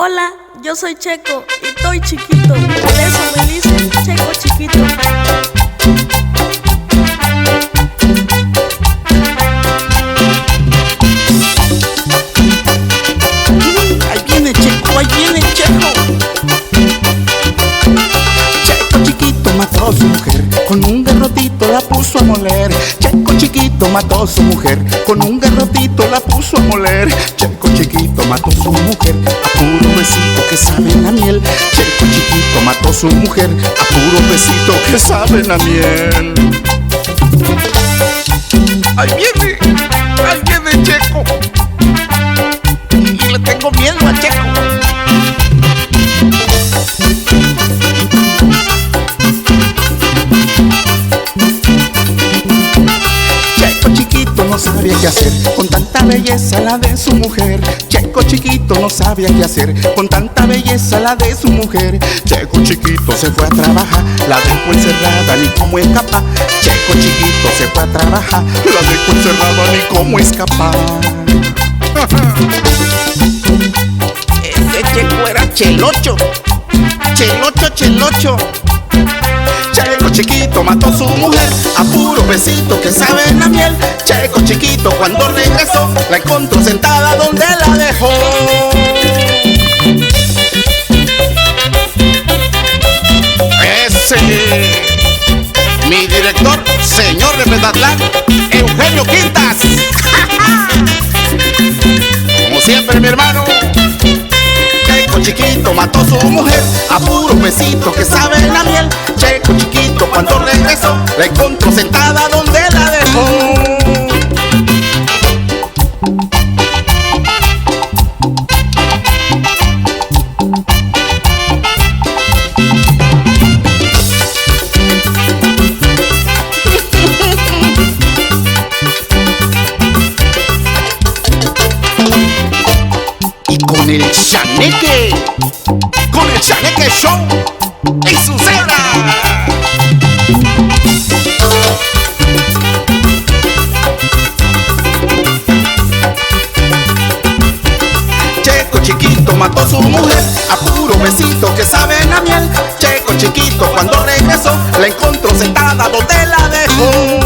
Hola, yo soy Checo y estoy chiquito, por eso me dicen Checo chiquito. Ahí viene Checo, ahí viene Checo. Checo chiquito mató a su mujer, con un garrotito la puso a moler. Checo chiquito mató a su mujer, con un garrotito la puso a moler. Checo chiquito mató a su mujer, a puro besito que saben a miel. Checo chiquito mató a su mujer, a puro besito que saben a miel. Ahí viene Checo. Y le tengo miedo a Checo. Checo chiquito no sabía qué hacer con tanta belleza la de su mujer. Checo chiquito no sabía qué hacer con tanta belleza la de su mujer. Checo chiquito se fue a trabajar, la dejó encerrada ni cómo escapar. Checo chiquito se fue a trabajar, la dejó encerrada ni cómo escapar. Ese Checo era chelocho, chelocho, chelocho. Checo chiquito mató a su mujer, a puro besito que saben a miel. Checo chiquito cuando regresó, la encontró sentada donde la dejó. Ese, mi director, señor de Petatlán, Eugenio Quintas. Como siempre, mi hermano. Checo chiquito mató a su mujer, a puro besito que saben a miel. Checo chiquito cuando regresó, la encontró sentada donde la dejó. Y con el Chaneque Show y su cebra. Checo chiquito mató a su mujer, a puro besito que saben a miel. Checo chiquito cuando regresó, la encontró sentada donde la dejó.